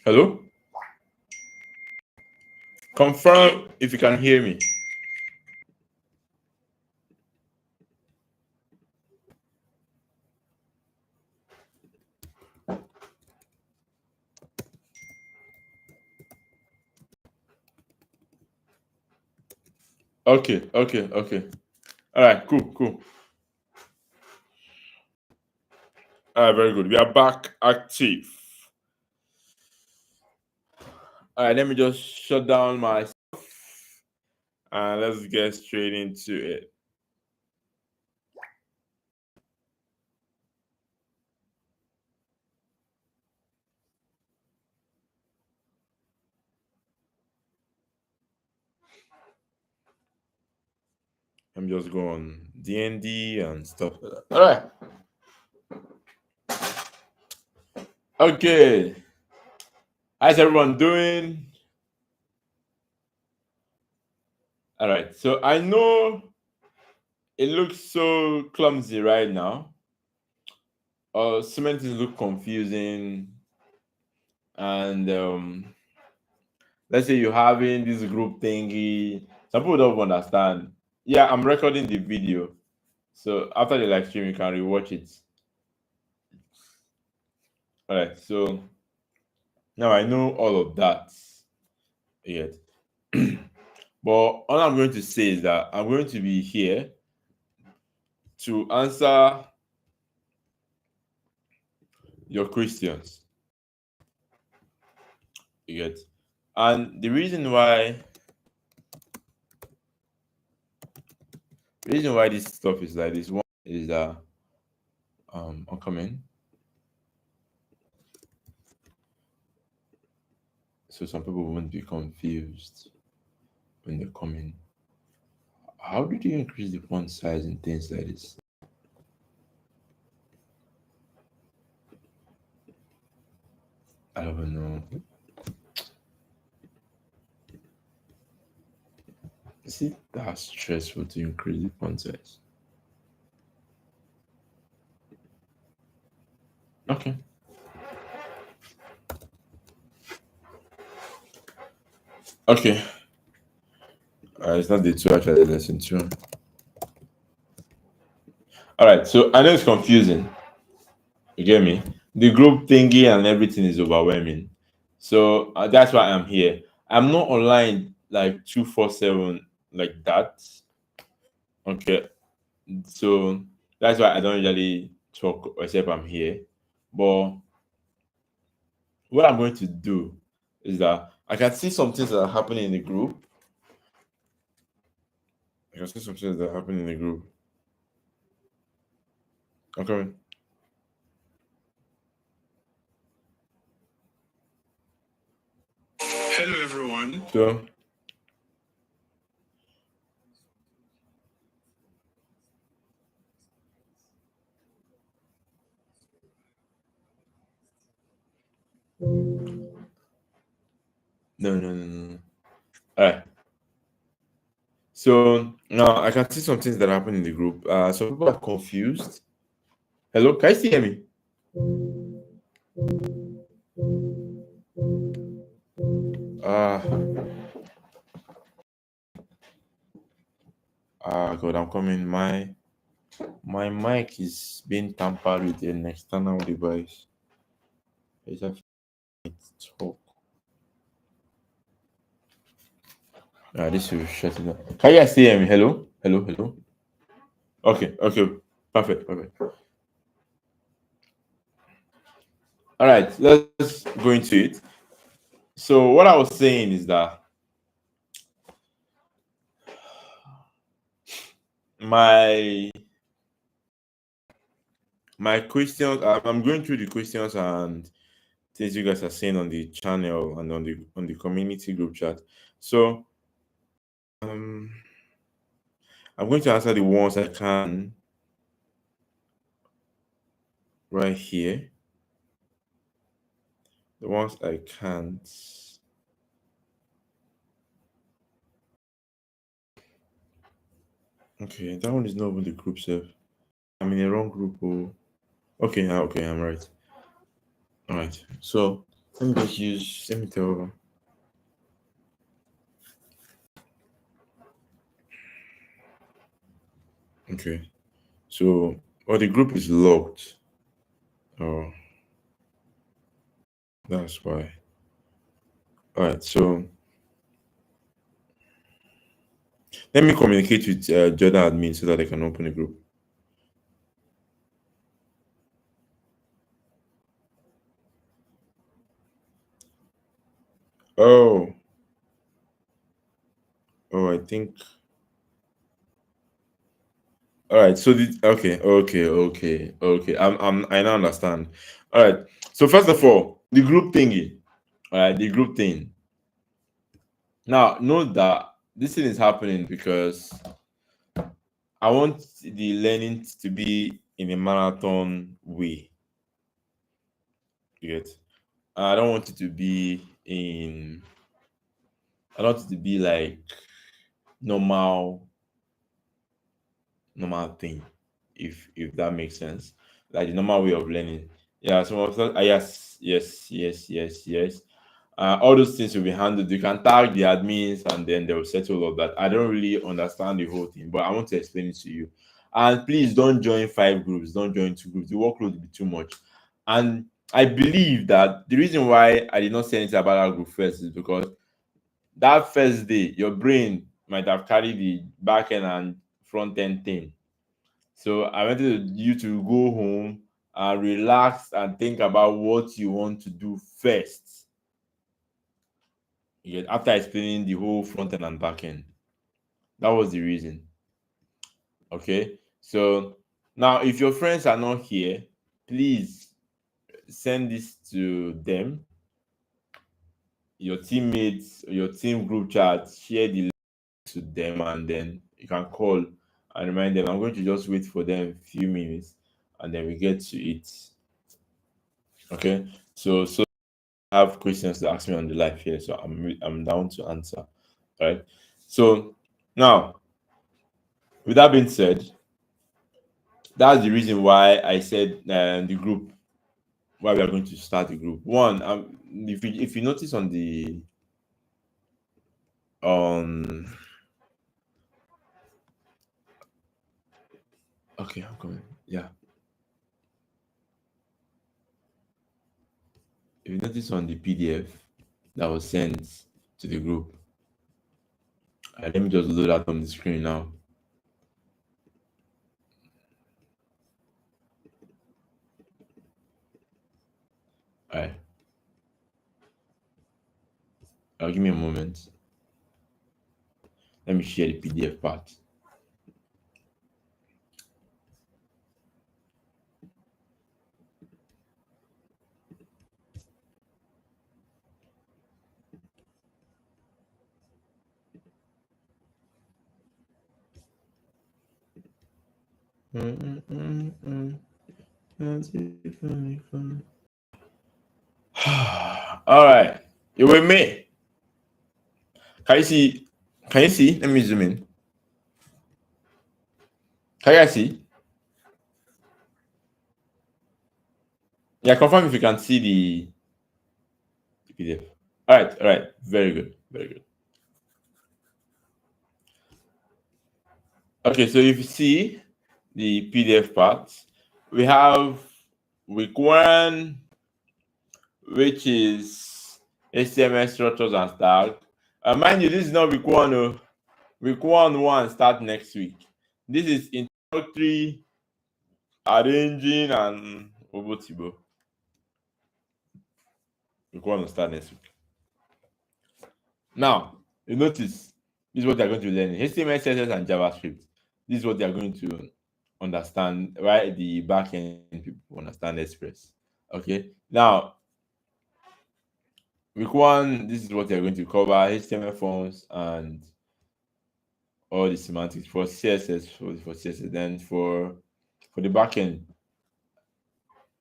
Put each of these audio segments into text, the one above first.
Hello? Confirm if you can hear me. Okay. All right, cool. All right, very good. We are back active. All right, let me just shut down my and let's get straight into it. I'm just going D&D and stuff like that. All right. Okay. How's everyone doing? All right. So I know it looks so clumsy right now. So many things look confusing, and let's say you're having this group thingy. Some people don't understand. Yeah, I'm recording the video, so after the live stream, you can rewatch it. All right. So now I know all of that. Yet, but all I'm going to say is that I'm going to be here to answer your questions. You get, and the reason why this stuff is like this one is that I'm coming. So some people won't be confused when they come in. How did you increase the font size and things like this? I don't know. See, that's stressful to increase the font size. Okay. Okay. It's not the two actually lesson two. All right. So I know it's confusing. You get me? The group thingy and everything is overwhelming. So that's why I'm here. I'm not online like 247 like that. Okay. So that's why I don't usually talk except I'm here. But what I'm going to do is that I can see some things that are happening in the group. I can see some things that are happening in the group. Okay. Hello, everyone. So, no. All right. So now I can see some things that happen in the group. Some people are confused. Hello, can you still hear me? Ah, God, I'm coming. My mic is being tampered with an external device. It's actually talk. This will shut it down. Can you guys still hear me? Hello. Okay. Perfect. All right, let's go into it. So what I was saying is that my my questions. I'm going through the questions and things you guys are saying on the channel and on the community group chat. So um, I'm going to answer the ones I can right here. The ones I can't. Okay, that one is not even the group self. I'm in the wrong group. Oh, okay, I'm right. All right. So Let me just use. Let me tell. Okay. So, the group is locked. Oh, that's why. All right. So let me communicate with Jodna admin so that I can open the group. Oh, I think. All right. So okay. I now understand. All right. So first of all, the group thingy. All right, the group thing. Now, note that this thing is happening because I want the learning to be in a marathon way. You get? I don't want it to be in. I don't want it to be like normal thing, if that makes sense, like the normal way of learning. Yeah, some of that, yes. All those things will be handled. You can tag the admins and then they will settle all of that. I don't really understand the whole thing, but I want to explain it to you. And please don't join 5 groups, don't join 2 groups. The workload will be too much. And I believe that the reason why I did not say anything about that group first is because that first day your brain might have carried the back end and front end thing. So I wanted you to go home and relax and think about what you want to do first. After explaining the whole front end and back end. That was the reason. Okay. So now if your friends are not here, please send this to them, your teammates, your team group chat, share the link to them, and then you can call and remind them. I'm going to just wait for them a few minutes and then we get to it. Okay. So have questions to ask me on the live here, so I'm down to answer. Right. So now, with that being said, that's the reason why I said the group, why we are going to start the group. One, if you notice on the on okay, I'm coming. Yeah, if you notice on the PDF that was sent to the group, let me just load that on the screen now. All right, give me a moment. Let me share the PDF part. All right, you with me? Can you see? Can you see? Let me zoom in. Can you guys see? Yeah, confirm if you can see the PDF. All right, very good, very good. Okay, so if you see the PDF part, we have week one, which is HTML structures and style. Mind you, this is not week one. Oh. Week one start next week. This is introductory, arranging, and Obotibo. Week one will start next week. Now, you notice this is what they're going to learn: HTML, CSS, and JavaScript. This is what they're going to understand, right? The backend people understand Express. Okay. Now, week one, this is what they're going to cover: HTML forms and all the semantics for CSS. For CSS, then for the backend,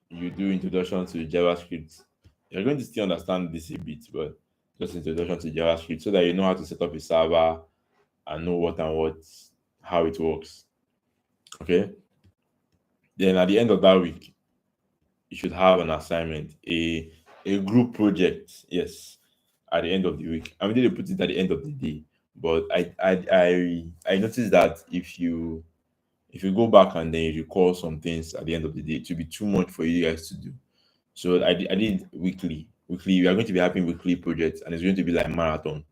you do introduction to JavaScript. You're going to still understand this a bit, but just introduction to JavaScript so that you know how to set up a server and know how it works. Okay. Then at the end of that week, you should have an assignment, a a group project. Yes, at the end of the week. I mean, they put it at the end of the day, but I noticed that if you go back and then you recall some things at the end of the day, it will be too much for you guys to do. So I did weekly. Weekly, we are going to be having weekly projects, and it's going to be like marathon.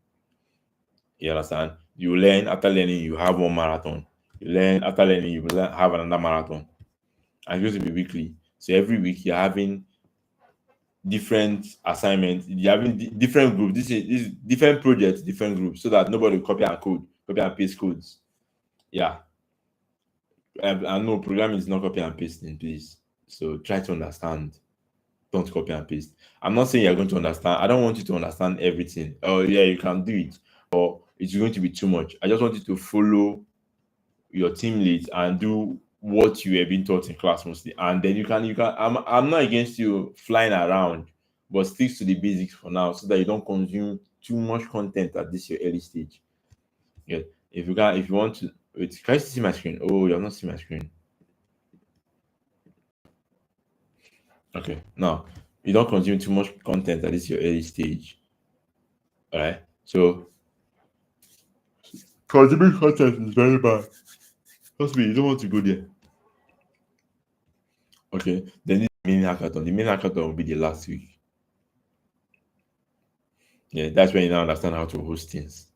You understand? You learn after learning, you have one marathon. You learn after learning, you will have another marathon. And it's going to be weekly. So every week you're having different assignments. You're having different groups. This is different projects, different groups, so that nobody will copy and paste codes. Yeah, I know programming is not copy and pasting, please. So try to understand. Don't copy and paste. I'm not saying you're going to understand. I don't want you to understand everything. Oh yeah, you can do it, or it's going to be too much. I just want you to follow your team leads and do what you have been taught in class mostly, and then you can. I'm not against you flying around, but stick to the basics for now so that you don't consume too much content at this your early stage. Yeah, if you want to, wait, can you see my screen? Oh, you're not seeing my screen. Okay, now you don't consume too much content at this your early stage. All right, so consuming content is very bad. Trust me, you don't want to go there. Okay, then this main hackathon. The main hackathon will be the last week. Yeah, that's when you now understand how to host things.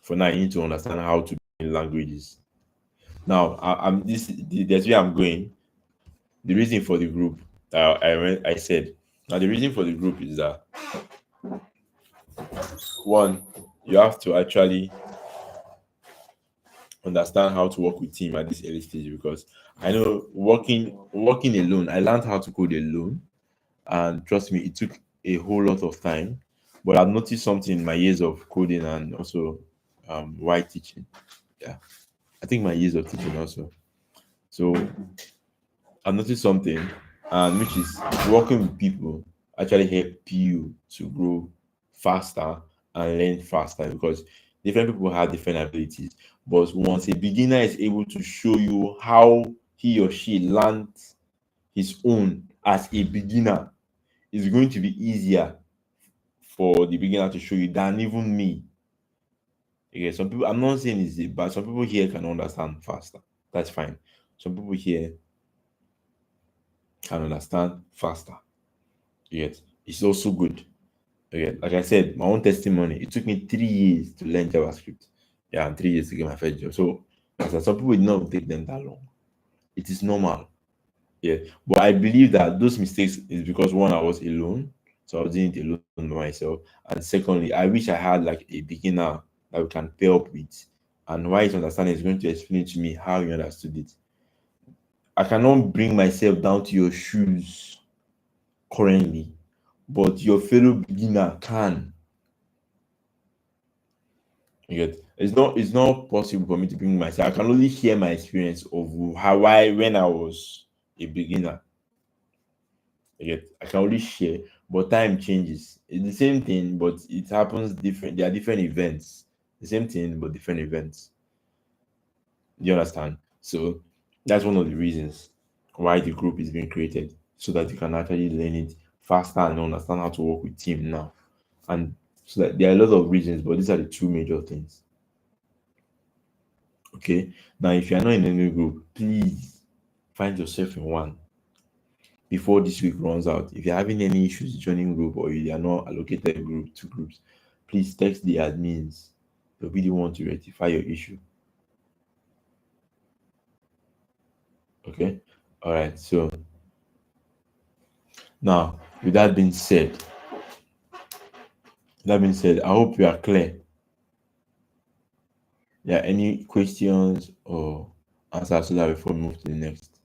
For now, you need to understand how to build languages. Now, I'm that's where I'm going. The reason for the group, I said, now the reason for the group is that one, you have to actually understand how to work with team at this early stage, because I know working alone, I learned how to code alone, and trust me, it took a whole lot of time. But I've noticed something in my years of coding and also while teaching. Yeah, I think my years of teaching also. So I've noticed something, and which is working with people actually help you to grow faster and learn faster, because different people have different abilities. But once a beginner is able to show you how he or she learned his own as a beginner, it's going to be easier for the beginner to show you than even me. Okay, some people, I'm not saying it's it, but some people here can understand faster. That's fine. Some people here can understand faster. Yes, it's also good. Okay, like I said, my own testimony, it took me 3 years to learn JavaScript. Yeah, and 3 years to get my first job. So, as I said, some people did not take them that long. It is normal. Yeah, but I believe that those mistakes is because one, I was alone, so I was doing it alone by myself, and secondly, I wish I had like a beginner that we can pair up with, and why it's understanding is going to explain to me how you understood it. I cannot bring myself down to your shoes currently, but your fellow beginner can. You get, it's not possible for me to bring myself. I can only share my experience of how I when I was a beginner. Yet I can only share, but time changes. It's the same thing, but it happens different. There are different events. The same thing, but different events. You understand? So that's one of the reasons why the group is being created, so that you can actually learn it faster and understand how to work with team now. And so that there are a lot of reasons, but these are the two major things. Okay. Now, if you are not in any group, please find yourself in one before this week runs out. If you're having any issues joining group, or you are not allocated group to groups, please text the admins. They'll be the one to rectify your issue. Okay. All right. So now, with that being said, I hope you are clear. Yeah. Any questions or answers to that before we move to the next?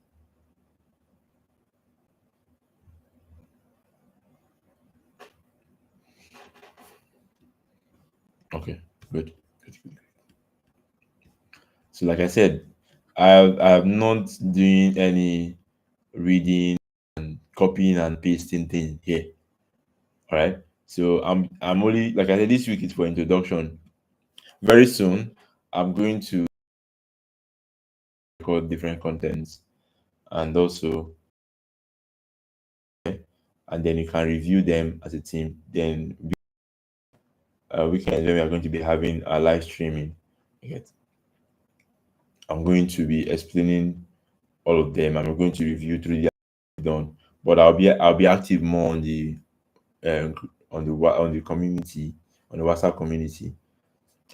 Okay. Good. Good. Good. So, like I said, I'm not doing any reading and copying and pasting thing here. All right. So I'm only, like I said, this week is for introduction. Very soon, I'm going to record different contents, and also and then you can review them as a team. Then weekends when we are going to be having a live streaming, you get, I'm going to be explaining all of them. I'm going to review through the done, but I'll be active more on the community, on the WhatsApp community.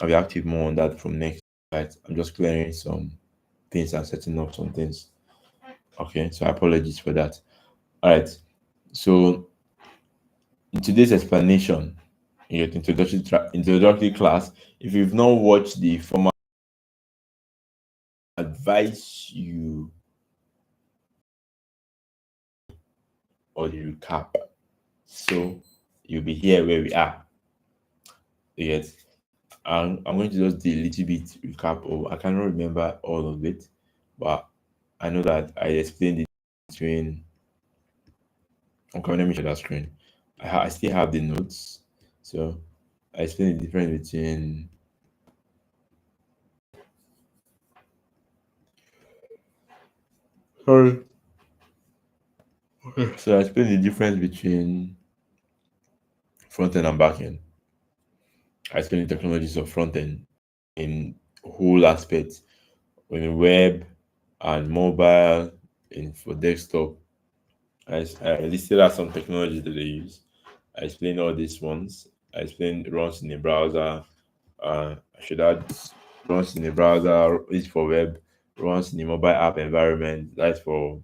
I'll be active more on that from next. Right, I'm just clearing some things and setting up some things. Okay, so apologies for that. All right, so in today's explanation in your introductory class, if you've not watched the former, advise you or the recap. So you'll be here where we are. Yes. I'm going to just do a little bit recap of, I cannot remember all of it, but I know that I explained it between, okay, let me share that screen. I still have the notes. So I explained the difference between, sorry. Okay. So I explained the difference between front end and back end. I explained the technologies of front end in whole aspects, in the web and mobile, in for desktop. I listed out some technologies that they use. I explained all these ones. I explained runs in the browser. I should add runs in the browser is for web, runs in the mobile app environment. That's for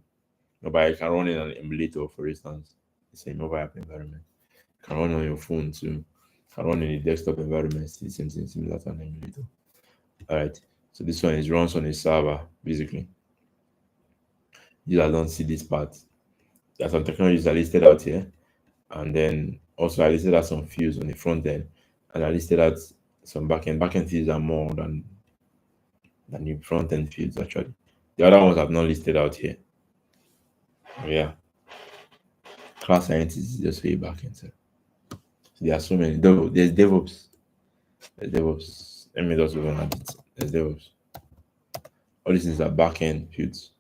mobile. You can run in an emulator, for instance. It's a mobile app environment. You can run on your phone too. You can run in the desktop environment. It's the same thing, similar to an emulator. All right. So this one is runs on a server, basically. You guys don't see this part. There are some technologies that are listed out here, and then also I listed out some fields on the front end, and I listed out some backend. Backend fields are more than the front end fields actually. The other ones I've not listed out here. Oh, yeah, class scientist is just for a backend. So there are so many. There's DevOps. There's DevOps. Let me just even add it. There's DevOps. All these things are backend fields.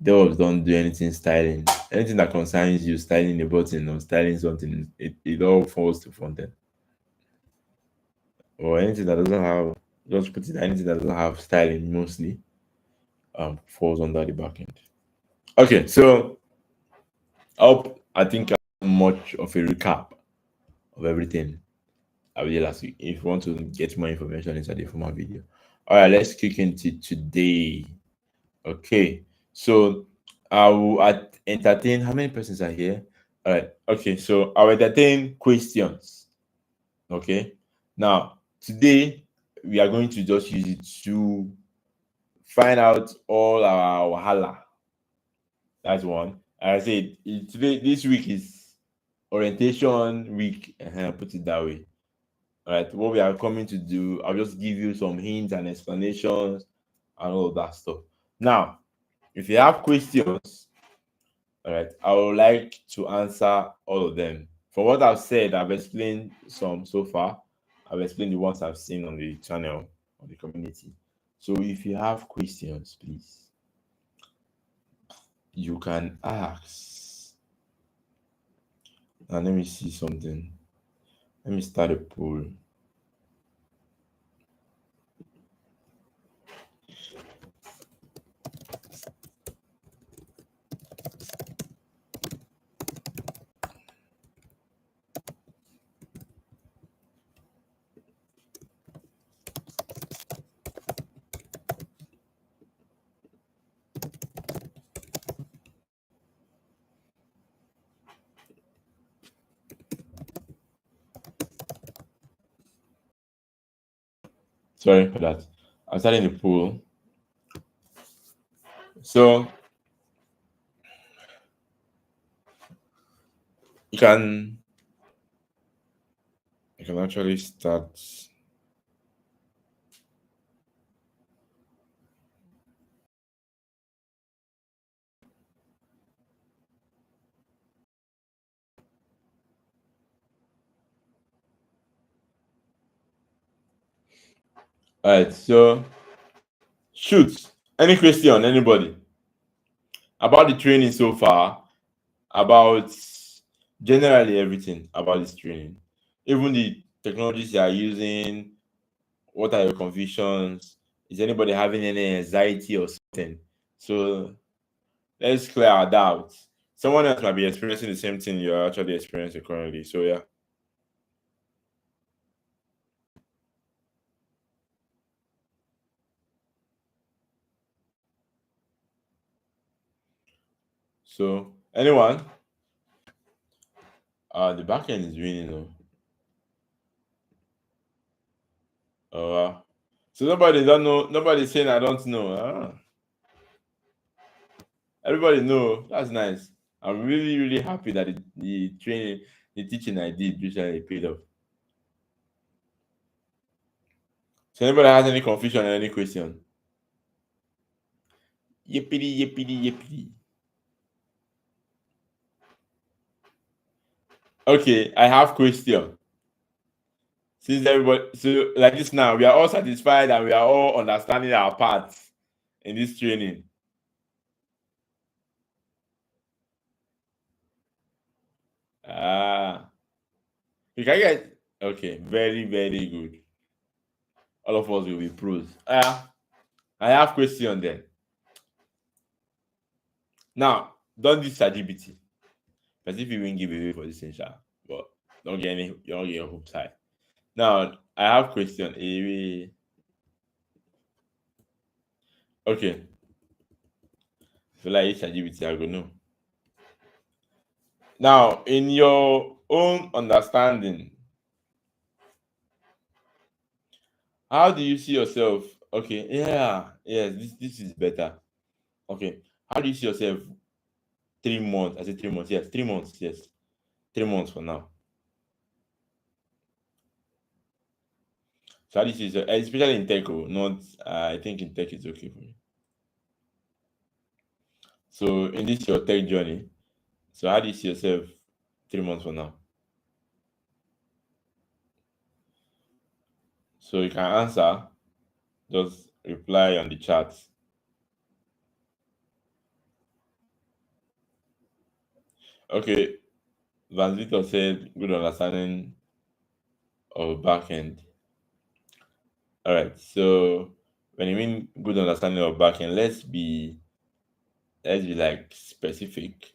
DevOps don't do anything styling. Anything that concerns you styling a button or styling something, it all falls to front end. Or anything that doesn't have, just put it, anything that doesn't have styling mostly falls under the back end. Okay, so I think much of a recap of everything I did last week. If you want to get more information inside the former video. All right, let's kick into today. Okay, so I will entertain, how many persons are here? All right, okay, so I'll entertain questions. Okay, now today we are going to just use it to find out all our wahala. That's one. I said today, this week is orientation week. Put it that way. All right, what we are coming to do, I'll just give you some hints and explanations and all of that stuff. Now, if you have questions, all right, I would like to answer all of them. From what I've said, I've explained some so far. I've explained the ones I've seen on the channel, on the community. So if you have questions, please, you can ask. Now let me see something. Let me start a poll. Sorry for that. I'm starting the poll. So you can actually start. All right. So shoot. Any question, anybody about the training so far? About Generally, everything about this training, even the technologies you are using. What are your convictions? Is anybody having any anxiety or something? So let's clear our doubts. Someone else might be experiencing the same thing you're actually experiencing currently. So yeah. So anyone? The back end is winning. Uh, so nobody don't know. Nobody's saying I don't know. Everybody know. That's nice. I'm really, really happy that the training, the teaching I did recently paid off. So anybody has any confusion or any question? Yippity yippity yippity. Okay, I have question. Since everybody, so like this now, we are all satisfied and we are all understanding our parts in this training. Ah, you can get okay, very very good. All of us will be pros. I have question then. Now, don't this ChatGPT. Because if you won't give away for this thing, sha, but don't get your hopes high. Now, I have question. Okay, so like ChatGPT, I go know. Now, in your own understanding, how do you see yourself? Okay, yeah, yes, this is better. Okay, how do you see yourself 3 months? I said 3 months, yes, 3 months, yes, 3 months for now. So how do you see yourself, especially in tech? Not, I think in tech it's okay for me. So in this your tech journey, so how do you see yourself 3 months from now? So you can answer, just reply on the chat. Okay, Van Victor said good understanding of backend. All right. So when you mean good understanding of backend, let's be like specific.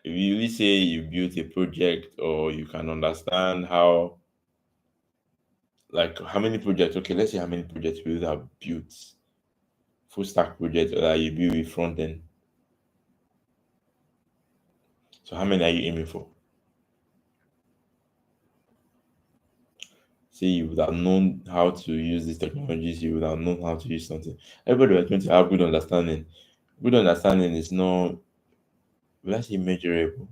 If you really say you built a project or you can understand how like how many projects, okay, let's say how many projects you have built, full stack projects that you build with front end. So how many are you aiming for? Say you would have known how to use these technologies, you would have known how to use something. Everybody was going to have good understanding. Good understanding is not, will I say measurable?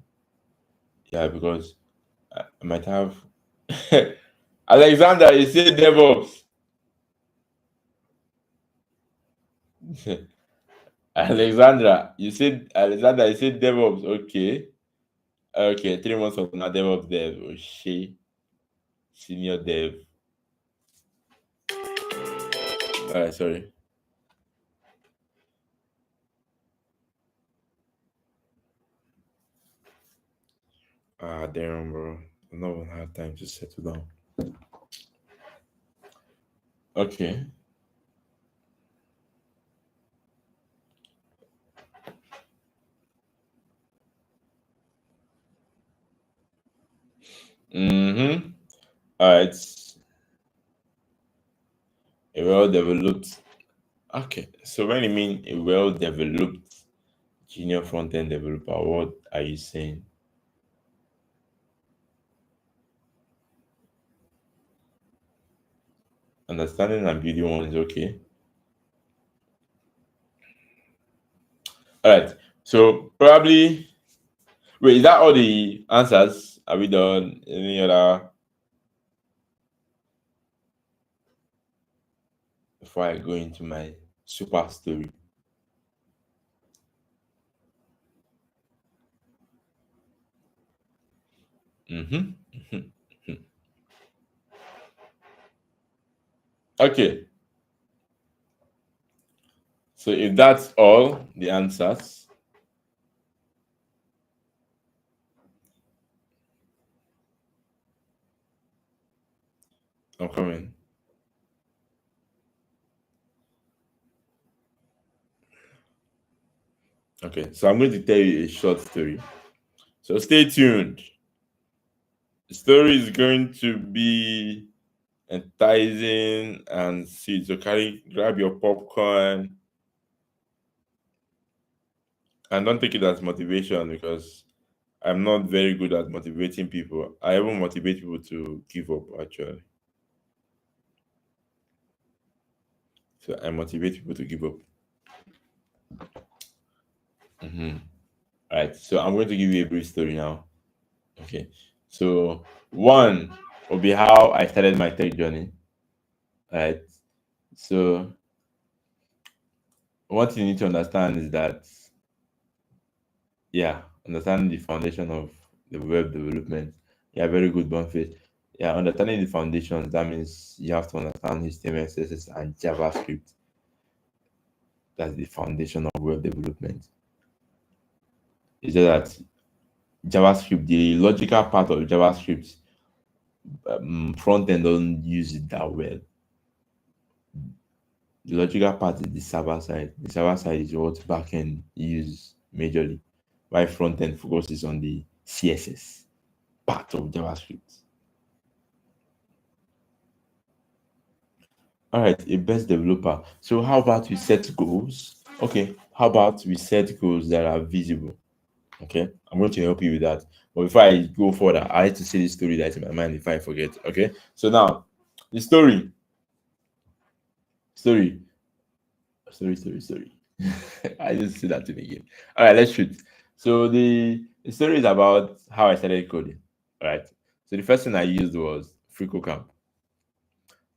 Yeah, because I might have Alexander, you said DevOps. Alexandra, you said DevOps. Okay. Okay, 3 months of now DevOps dev. Oh shit. Senior dev. Alright, sorry. Ah damn bro. I not even have time to settle down. Okay. Mm-hmm. Alright. A well developed. Okay. So when you mean a well developed junior front end developer, what are you saying? Understanding and building one is okay. All right. So probably wait, is that all the answers? Are we done? Any other before I go into my super story? Mm-hmm. Okay. So if that's all the answers, I'm coming. Okay, so I'm going to tell you a short story. So stay tuned. The story is going to be enticing and sweet. So grab your popcorn and don't take it as motivation because I'm not very good at motivating people. I even motivate people to give up actually. So I motivate people to give up. Mhm. All right. So I'm going to give you a brief story now. Okay. So one will be how I started my tech journey. All right. So what you need to understand is that yeah, understanding the foundation of the web development. Yeah, very good, Bonface. Yeah, understanding the foundations, that means you have to understand HTML, CSS, and JavaScript. That's the foundation of web development. It's just that JavaScript, the logical part of JavaScript, front end don't use it that well. The logical part is the server side. The server side is what backend use majorly, while front end focuses on the CSS part of JavaScript. All right, a best developer. So how about we set goals? Okay, how about we set goals that are visible? Okay, I'm going to help you with that. But before I go further, I need to say the story that's in my mind if I forget. Okay, so now the story, story. I just say that to me again. All right, let's shoot. So the story is about how I started coding. All right. So the first thing I used was FreeCodeCamp.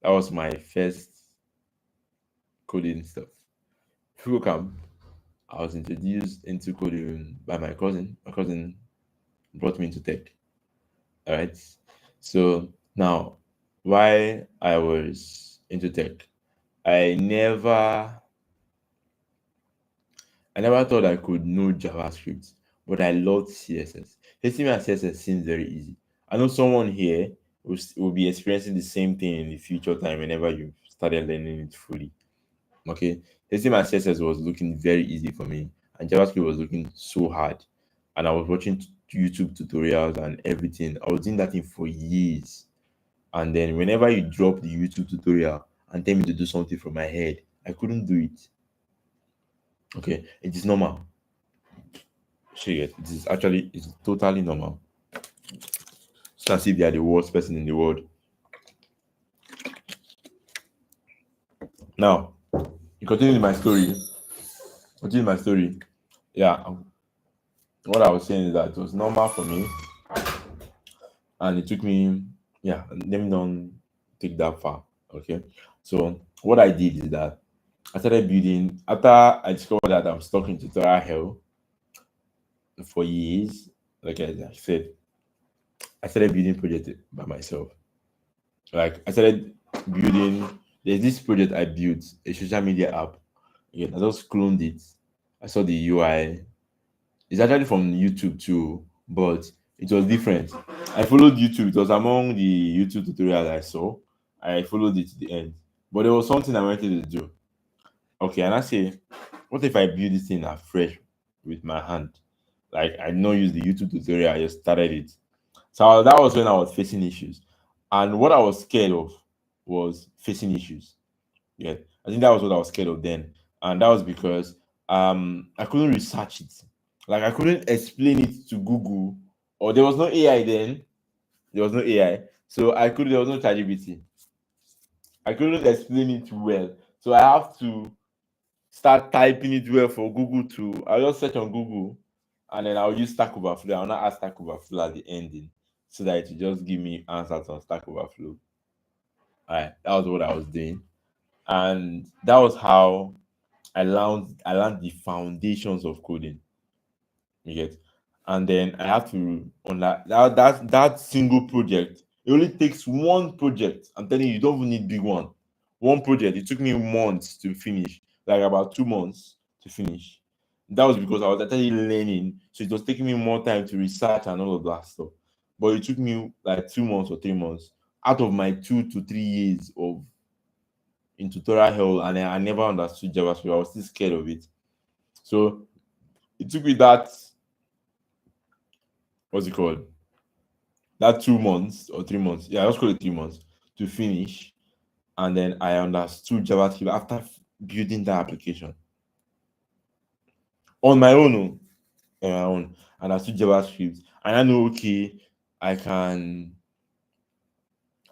That was my first coding stuff. FreeCodeCamp. I was introduced into coding by my cousin. My cousin brought me into tech. All right. So now, while I was into tech, I never I never thought I could know JavaScript, but I loved CSS. HTML and CSS seems very easy. I know someone here will be experiencing the same thing in the future time whenever you started learning it fully. Okay, HTML and CSS was looking very easy for me, and JavaScript was looking so hard. And I was watching YouTube tutorials and everything. I was doing that thing for years. And then whenever you drop the YouTube tutorial and tell me to do something from my head, I couldn't do it. Okay, it is normal. Shit, it is actually it's totally normal. It's not as if they are the worst person in the world. Now, continuing my story. Continuing my story. Yeah, what I was saying is that it was normal for me, and it took me. Yeah, let me don't take that far. Okay, so what I did is that I started building after I discovered that I'm stuck in tutorial hell for years. Like I said, I started building projects by myself. Like I started building. There's this project I built, a social media app. Yeah, I just cloned it. I saw the UI. It's actually from YouTube too, but it was different. I followed YouTube. It was among the YouTube tutorials I saw. I followed it to the end. But there was something I wanted to do. Okay, and I say, what if I build this thing afresh with my hand? Like I not use the YouTube tutorial, I just started it. So that was when I was facing issues. And what I was scared of was facing issues. Yeah. I think that was what I was scared of then. And that was because I couldn't research it. Like I couldn't explain it to Google. Or there was no AI then. There was no AI. So there was no ChatGPT. I couldn't explain it well. So I have to start typing it well for Google to I'll just search on Google and then I'll use Stack Overflow. I'll not ask Stack Overflow at the ending so that it will just give me answers on Stack Overflow. All right, that was what I was doing. And that was how I learned the foundations of coding. You get, and then I have to on that single project. It only takes one project. I'm telling you, you don't even need big one. One project. It took me months to finish, like about 2 months to finish. That was because I was actually learning, so it was taking me more time to research and all of that stuff. But it took me like 2 months or 3 months out of my 2 to 3 years of in tutorial hell, and I never understood JavaScript. I was still scared of it. So it took me that, what's it called? That 2 months or 3 months. Yeah, let's call it 3 months to finish. And then I understood JavaScript after building that application on my own. On my own. And I understood JavaScript. And I know, okay, I can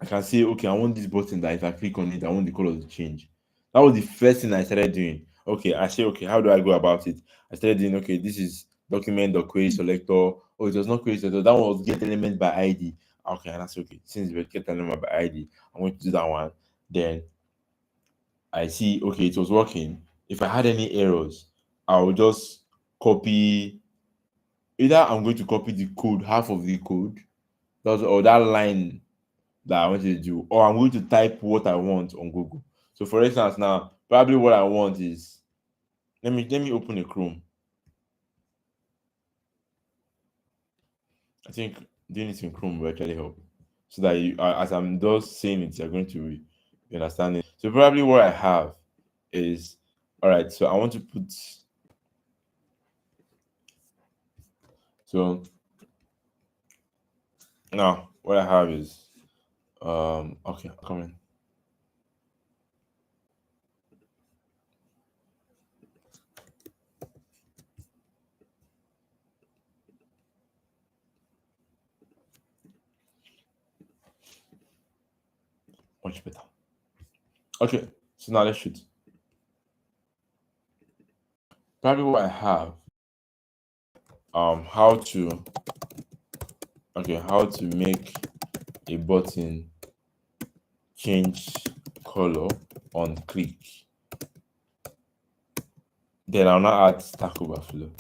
I can say, okay, I want this button that if I click on it, I want the color to change. That was the first thing I started doing. Okay, I say, okay, how do I go about it? I started doing, okay, this is document.query selector. Oh, it was not query selector. That one was get element by ID. Okay, and I said, okay, since we get element by ID, I'm going to do that one. Then I see, okay, it was working. If I had any errors, I will just copy. Either I'm going to copy the code, half of the code, that's or that line that I want you to do, or I'm going to type what I want on Google. So for instance, now probably what I want is, let me open a Chrome. I think doing it in Chrome will actually help, so that you, as I'm just saying it, you're going to be understanding. So probably what I have is, all right. So I want to put, so now what I have is, okay, come in much better. Okay, so now let's shoot. Probably what I have, how to, okay, how to make a button change color on click. Then I'll now add Stack Overflow.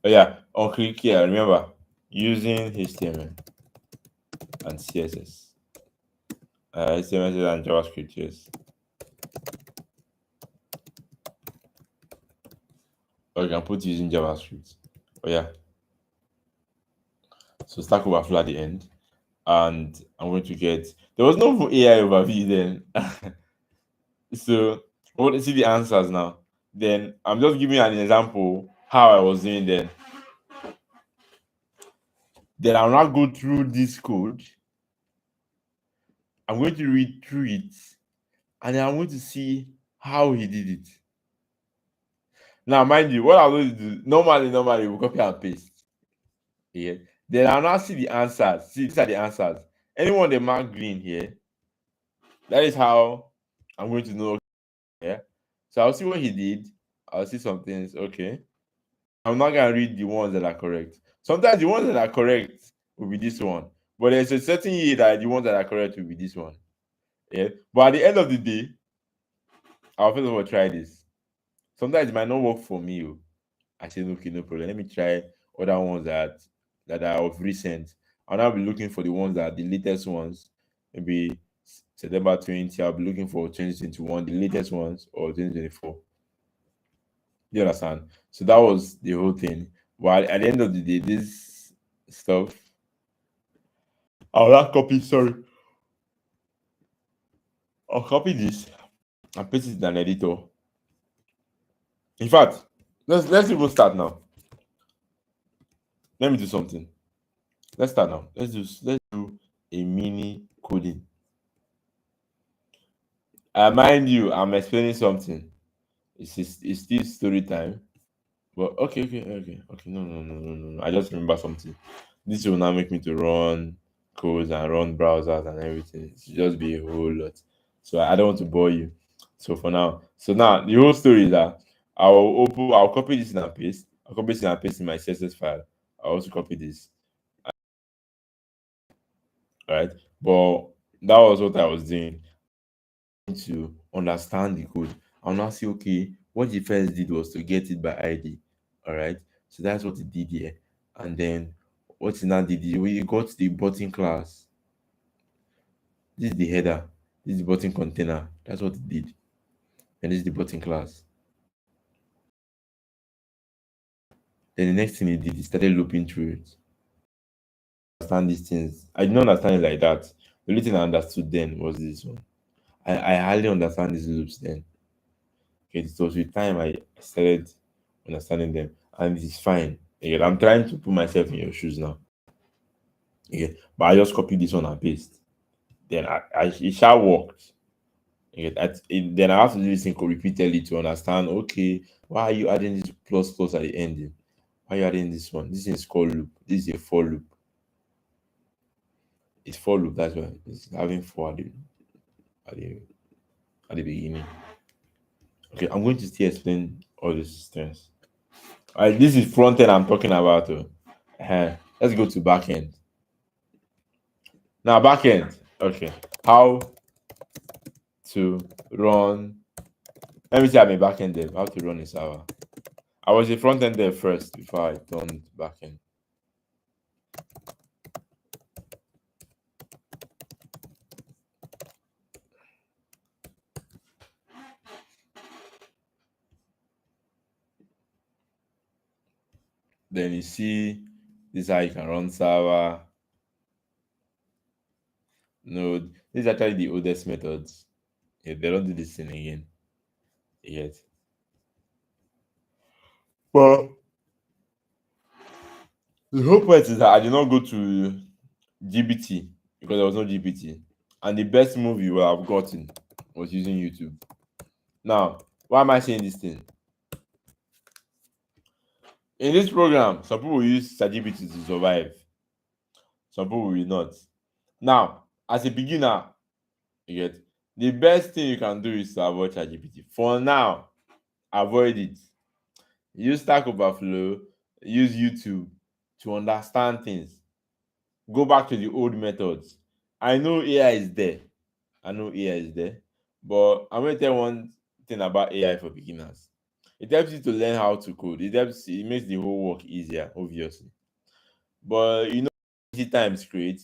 Oh yeah, on click here, remember using HTML and CSS. HTML and JavaScript, yes. Or you can put using JavaScript. Oh yeah. So Stack Overflow at the end. And I'm going to get, there was no AI overview then. So I want to see the answers now. Then I'm just giving an example how I was doing then. Then I'll now go through this code. I'm going to read through it, and then I'm going to see how he did it. Now, mind you, what I'm going to do, normally we copy and paste. Yeah. Then I'll now see the answers. See, these are the answers. Anyone they mark green here, that is how I'm going to know. Yeah. So I'll see what he did. I'll see some things. Okay. I'm not gonna read the ones that are correct. Sometimes the ones that are correct will be this one, but there's a certain year that the ones that are correct will be this one. Yeah. But at the end of the day, I'll first of all try this. Sometimes it might not work for me. Oh. I said, okay, no problem. Let me try other ones that are of recent. I'll now be looking for the ones that are the latest ones. Maybe September 20. I'll be looking for 2021, the latest ones, or 2024. You understand? So that was the whole thing. But at the end of the day, this stuff, I'll not copy. Sorry, I'll copy this and paste it in an editor. In fact, let's even start now. Let me do something. Let's start now. Let's do a mini coding. Mind you, I'm explaining something. It's still story time. But okay. No. I just remember something. This will now make me to run codes and run browsers and everything. It's just be a whole lot. So I don't want to bore you. So for now, the whole story is that I'll copy this in and paste. I'll copy this and paste in my CSS file. I'll also copy this. Right? But that was what I was doing to understand the code. I'll now see, okay, what he first did was to get it by ID. All right. So that's what he did here. And then what he now did is we got the button class. This is the header. This is the button container. That's what he did. And this is the button class. Then the next thing he did, he started looping through it. understand these things. I did not understand it like that. The only thing I understood then was this one. I hardly understand these loops then. Okay, it was with time I started understanding them, and it is fine. Okay, I'm trying to put myself in your shoes now. Okay, but I just copy this one and paste. Then it shall work. Okay, then I have to do this thing repeatedly to understand. Okay, why are you adding this plus plus at the ending? Why are you adding this one? This is called loop. This is a for loop. It's for loop. That's why it's having for at the, at the beginning. Okay, I'm going to still explain all the systems. All right, this is front end I'm talking about. Let's go to back end. Now, back end. Okay, how to run. Let me say I'm a back end dev. How to run a server. I was a front end dev first before I turned back end. Then you see this is how you can run server. Node. This is actually the oldest methods. Yeah, they don't do this thing again yet. But the whole point is that I did not go to GBT because there was no GPT. And the best movie we have gotten was using YouTube. Now, why am I saying this thing? In this program, some people will use ChatGPT to survive, some people will not. Now, as a beginner, you get the best thing you can do is to avoid ChatGPT. For now, avoid it. Use Stack Overflow, use YouTube to understand things. Go back to the old methods. I know AI is there. I know AI is there. But I'm going to tell one thing about AI for beginners. It helps you to learn how to code. It makes the whole work easier, obviously. But easy times create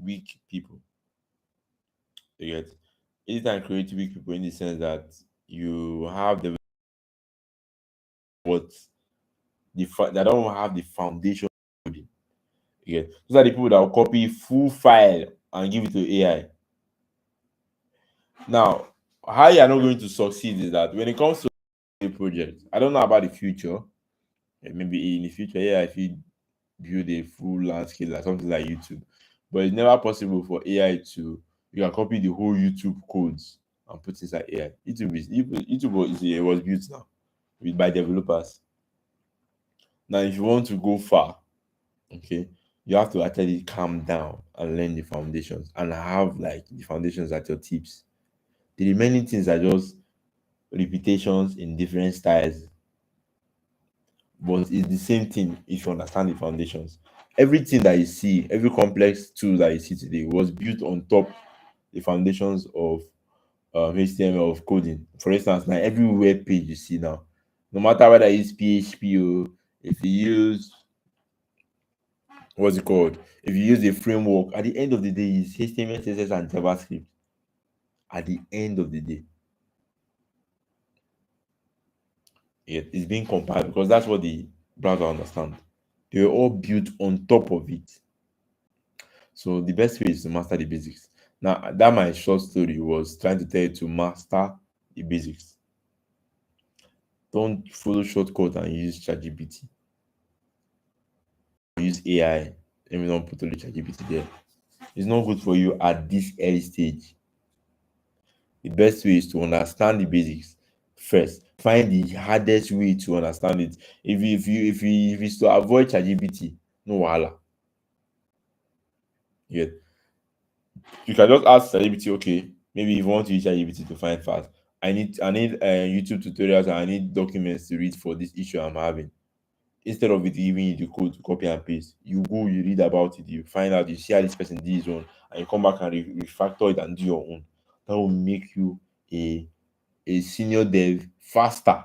weak people. You get easy times create weak people in the sense that you have the what they don't have the foundation. Yeah, those are the people that will copy full file and give it to AI. Now, how you are not going to succeed is that when it comes to a project, I don't know about the future. Maybe in the future, yeah, if you build a full landscape like something like YouTube, but it's never possible for AI to you can copy the whole YouTube codes and put inside AI. YouTube was built now by developers. Now, if you want to go far, okay, you have to actually calm down and learn the foundations and have like the foundations at your tips. The remaining things are just repetitions in different styles, but it's the same thing if you understand the foundations. Everything that you see, every complex tool that you see today was built on top the foundations of HTML of coding. For instance, now every web page you see now, no matter whether it's PHP or if you use what's it called, if you use a framework, at the end of the day, it's HTML, CSS, and JavaScript. At the end of the day, it's being compiled because that's what the browser understand. They were all built on top of it. So the best way is to master the basics. Now, that my short story was trying to tell you to master the basics. Don't follow shortcut and use ChatGPT. Use AI. Let me not put only ChatGPT there. It's not good for you at this early stage. The best way is to understand the basics first. Find the hardest way to understand it. If it's to avoid ChatGPT, no wahala. Yeah. You can just ask ChatGPT, okay, maybe if you want to use ChatGPT to find fast, I need YouTube tutorials and I need documents to read for this issue I'm having. Instead of it giving you the code to copy and paste, you go, you read about it, you find out, you see how this person did his own, and you come back and refactor it and do your own. That will make you a senior dev faster.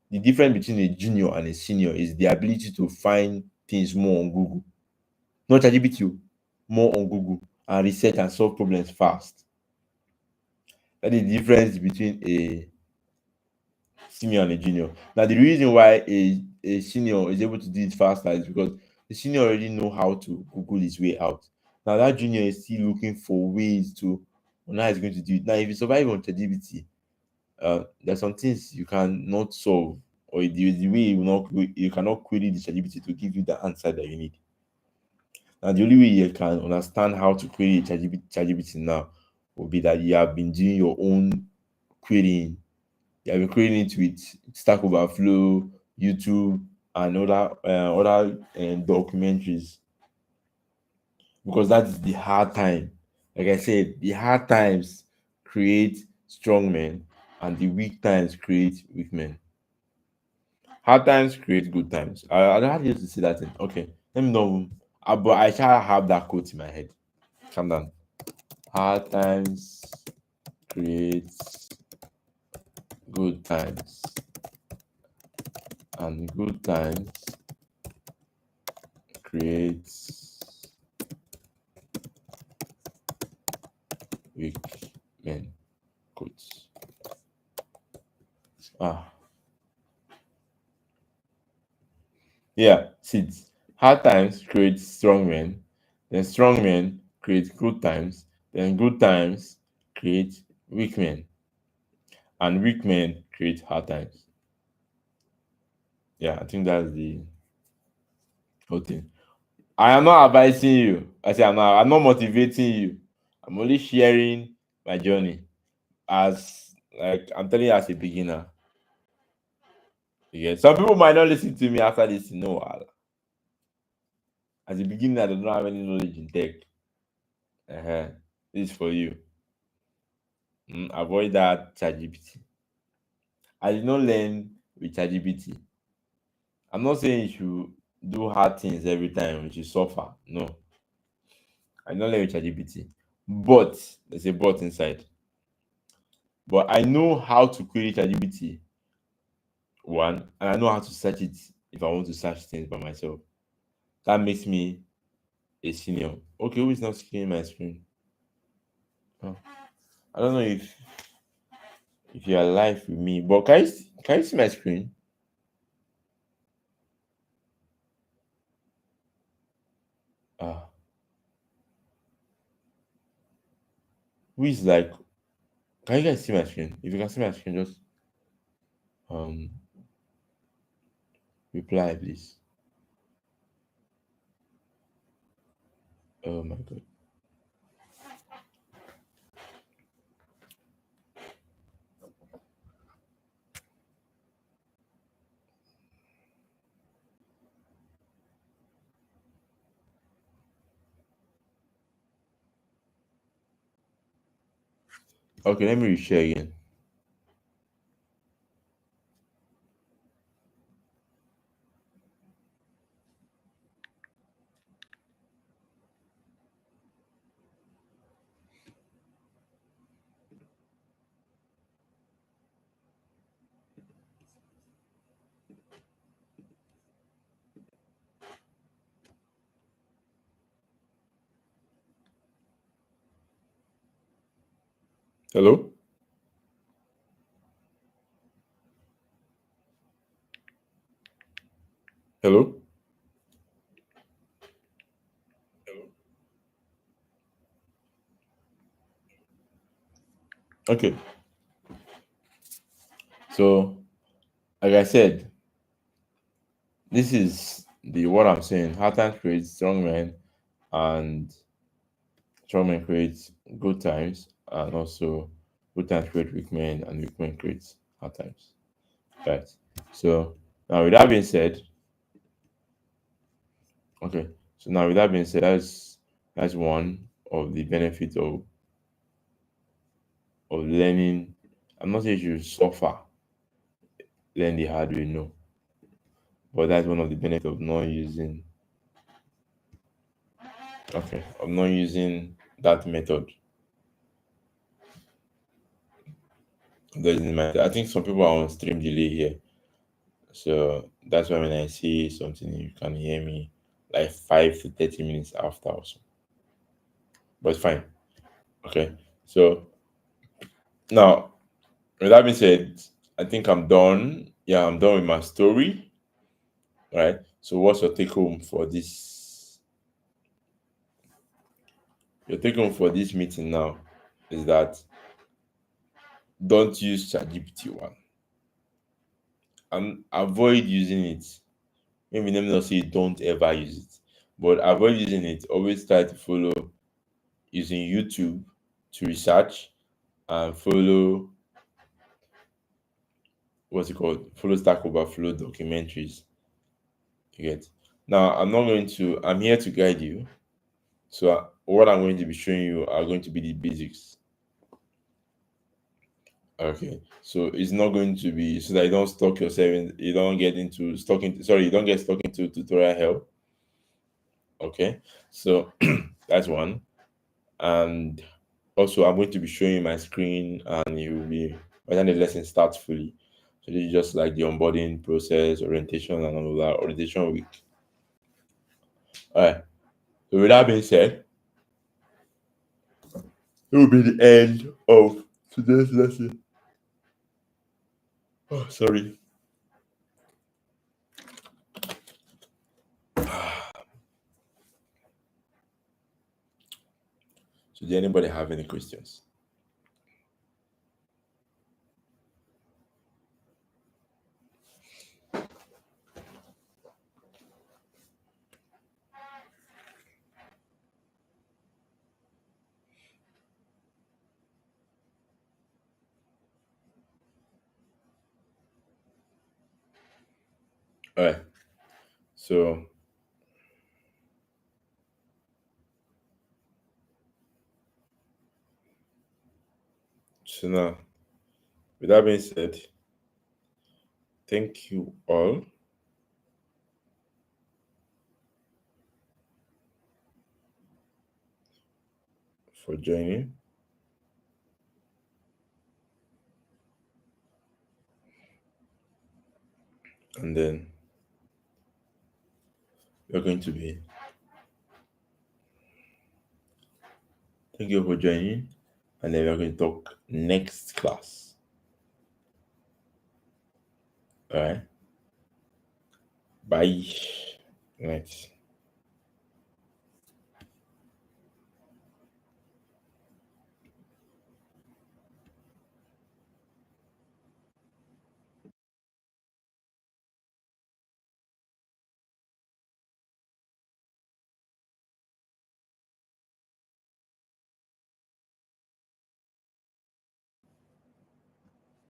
The difference between a junior and a senior is the ability to find things more on Google. Not ChatGPT, more on Google and research and solve problems fast. That is the difference between a senior and a junior. Now, the reason why a senior is able to do it faster is because The senior already know how to Google his way out. Now that junior is still looking for ways to on how he's going to do it. Now, if you survive on ChatGPT, there's some things you cannot solve, or the way you cannot query the ChatGPT to give you the answer that you need. Now, the only way you can understand how to query ChatGPT now will be that you have been doing your own querying. You have been querying it with Stack Overflow, YouTube, and other documentaries, because that is the hard time. Like I said, the hard times create strong men, and the weak times create weak men. Hard times create good times. I don't have to see that thing. Okay, let me know. But I shall have that quote in my head. Calm down. Hard times create good times, and good times create weak men. Quotes. Ah, yeah. See, hard times create strong men. Then strong men create good times. Then good times create weak men, and weak men create hard times. Yeah, I think that's the whole thing. I am not advising you. I say I'm not motivating you. I'm only sharing my journey as like I'm telling you as a beginner. Yeah, some people might not listen to me after this. No, as a beginner, I don't have any knowledge in tech. Uh-huh. This is for you. Avoid that ChatGPT. I did not learn with ChatGPT. I'm not saying you should do hard things every time. You should suffer. No, I did not learn with ChatGPT. But there's a but inside. But I know how to query ChatGPT one, and I know how to search it if I want to search things by myself. That makes me a senior. Okay, who is not seeing my screen? Oh, I don't know if you are live with me, but can you see my screen? Ah, who is like? Can you guys see my screen? If you can see my screen, just um reply, please. Oh my god. Okay, let me share again. Hello. Hello. Okay. So, like I said, this is the what I'm saying. Hard times create strong men, and strong men create good times, and also good times create weak men, and weak men create hard times. Right. So now with that being said, okay. So now with that being said, that's one of the benefits of learning. I'm not saying you should suffer, learn the hard way, no. But that's one of the benefits of not using of not using that method. I think some people are on stream delay here. So that's why when I say something, you can hear me like 5 to 30 minutes after also. But it's fine. Okay. So now, with that being said, I think I'm done. Yeah, I'm done with my story. Right. So what's your take home for this? Your take home for this meeting now is that don't use ChatGPT one and avoid using it. Maybe let me not say don't ever use it, but avoid using it. Always try to follow using YouTube to research and follow what's it called? Follow Stack Overflow documentaries. You get. Now I'm not going to. I'm here to guide you. So what I'm going to be showing you are going to be the basics. Okay. So it's not going to be so that you don't stuck yourself in. You don't get into stuck into. Sorry, you don't get stuck into tutorial hell. Okay. So that's one. And also I'm going to be showing you my screen, and you will be by the time the lesson starts fully. So this is just like the onboarding process, orientation, and all that. Orientation week. All right. So with that being said, it will be the end of today's lesson. Oh, sorry. So, did anybody have any questions? All right. So, now, with that being said, thank you all for joining. And then we're going to be. Thank you for joining. And then we're going to talk next class. All right. Bye. Good night.